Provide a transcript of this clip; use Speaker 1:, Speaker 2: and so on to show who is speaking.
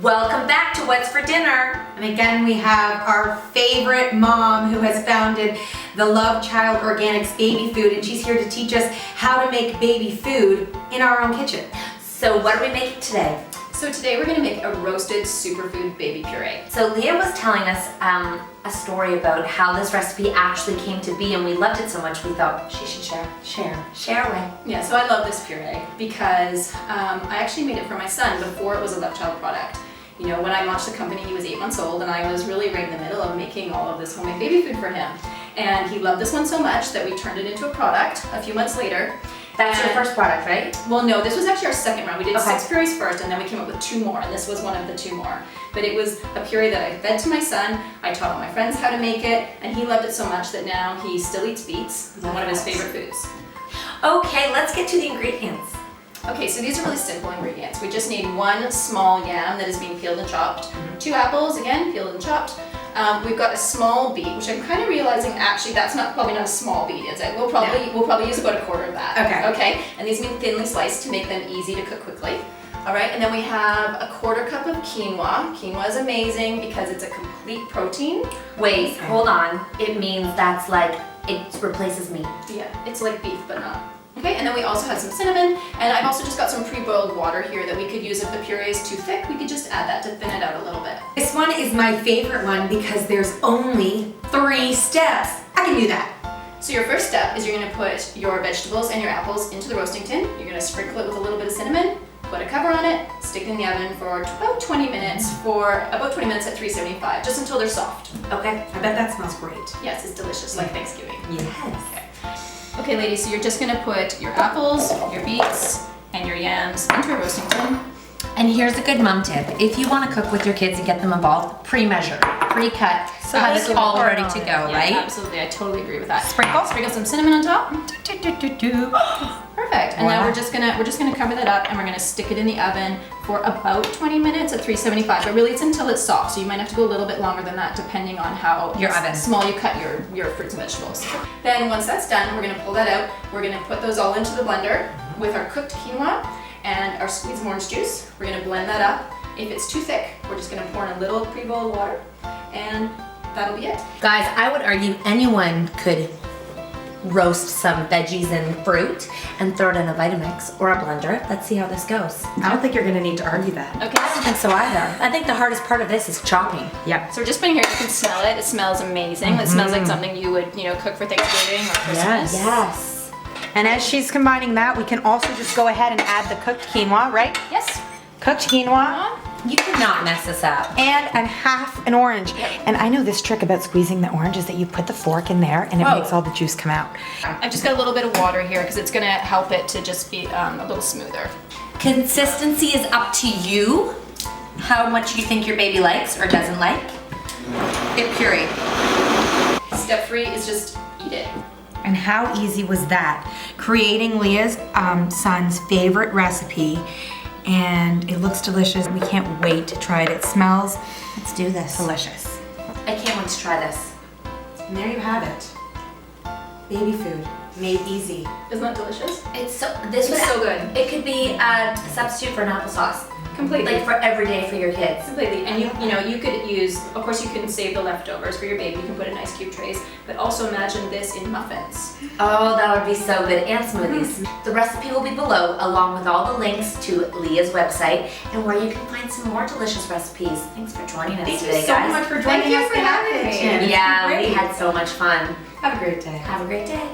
Speaker 1: Welcome back to What's for Dinner. And again, we have our favorite mom who has founded the Love Child Organics Baby Food, and she's here to teach us how to make baby food in our own kitchen. So what are we making today?
Speaker 2: So today we're going to make a roasted superfood baby puree.
Speaker 1: So Leah was telling us a story about how this recipe actually came to be, and we loved it so much we thought she should share away.
Speaker 2: Yeah, so I love this puree because I actually made it for my son before it was a Love Child product. You know, when I launched the company, he was 8 months old, and I was really right in the middle of making all of this homemade baby food for him. And he loved this one so much that we turned it into a product a few months later.
Speaker 1: That's your first product, right?
Speaker 2: Well, no, this was actually our second round. We did 6 purees first, and then we came up with 2 more, and this was one of the 2 more. But it was a puree that I fed to my son. I taught all my friends how to make it, and he loved it so much that now he still eats beets. One of his favorite foods.
Speaker 1: Okay, let's get to the ingredients.
Speaker 2: Okay, so these are really simple ingredients. We just need 1 small yam that is being peeled and chopped, 2 apples, again, peeled and chopped. We've got a small beet, which I'm kind of realizing actually that's probably not a small beet, is it? We'll probably use about 1/4 of that. Okay. And these have been thinly sliced to make them easy to cook quickly. All right, and then we have a 1/4 cup of quinoa. Quinoa is amazing because it's a complete protein.
Speaker 1: Wait, hold on. It means that's like, it replaces meat.
Speaker 2: Yeah, it's like beef, but not. Okay, and then we also have some cinnamon, and I've also just got some pre-boiled water here that we could use if the puree is too thick. We could just add that to thin it out a little bit.
Speaker 1: This one is my favorite one because there's only 3 steps. I can do that.
Speaker 2: So your first step is you're going to put your vegetables and your apples into the roasting tin. You're going to sprinkle it with a little bit of cinnamon, put a cover on it, stick it in the oven for about 20 minutes at 375, just until they're soft.
Speaker 1: Okay, I bet that smells great.
Speaker 2: Yes, it's delicious, like Thanksgiving.
Speaker 1: Yes.
Speaker 2: Okay, ladies, so you're just gonna put your apples, your beets, and your yams into a roasting tin.
Speaker 1: And here's a good mom tip. If you want to cook with your kids and get them involved, pre-measure, pre-cut, so it's all ready to go, right?
Speaker 2: Absolutely, I totally agree with that.
Speaker 1: Sprinkle
Speaker 2: some cinnamon on top. Perfect. And now we're just gonna cover that up, and we're gonna stick it in the oven for about 20 minutes at 375. But really, it's until it's soft. So you might have to go a little bit longer than that, depending on how small you cut your fruits and vegetables. Then once that's done, we're gonna pull that out. We're gonna put those all into the blender with our cooked quinoa and our squeezed orange juice. We're gonna blend that up. If it's too thick, we're just gonna pour in a little pre-boiled water, and that'll be it.
Speaker 1: Guys, I would argue anyone could roast some veggies and fruit and throw it in a Vitamix or a blender. Let's see how this goes.
Speaker 3: I don't think you're gonna need to argue that.
Speaker 2: Okay.
Speaker 1: I don't think so either. I think the hardest part of this is chopping.
Speaker 3: Yep.
Speaker 2: So we're just putting here, you can smell it. It smells amazing. It smells like something you would, cook for Thanksgiving or Christmas.
Speaker 1: Yes.
Speaker 3: And as she's combining that, we can also just go ahead and add the cooked quinoa, right?
Speaker 2: Yes.
Speaker 3: Cooked quinoa.
Speaker 1: You cannot mess this up.
Speaker 3: And half an orange.
Speaker 2: Yep.
Speaker 3: And I know this trick about squeezing the orange is that you put the fork in there and it makes all the juice come out.
Speaker 2: I've just got a little bit of water here because it's gonna help it to just be a little smoother.
Speaker 1: Consistency is up to you. How much you think your baby likes or doesn't like. Get puree.
Speaker 2: Step 3 is just eat it.
Speaker 3: And how easy was that? Creating Leah's son's favorite recipe, and it looks delicious. We can't wait to try it. It smells
Speaker 1: Let's do this.
Speaker 3: delicious.
Speaker 1: I can't wait to try this.
Speaker 3: And there you have it. Baby food, made easy.
Speaker 2: Isn't that delicious?
Speaker 1: It's so
Speaker 2: good.
Speaker 1: It could be a substitute for an applesauce.
Speaker 2: Completely.
Speaker 1: Like for every day for your kids.
Speaker 2: Completely. And you could use, of course you can save the leftovers for your baby. You can put in ice cube trays, but also imagine this in muffins.
Speaker 1: Oh, that would be so good. And smoothies. The recipe will be below, along with all the links to Leah's website and where you can find some more delicious recipes. Thanks for joining us today, guys.
Speaker 3: Thank you so much for joining us.
Speaker 2: Thank you for having me.
Speaker 1: Yeah, we had so much fun.
Speaker 3: Have a great day.
Speaker 1: Have a great day.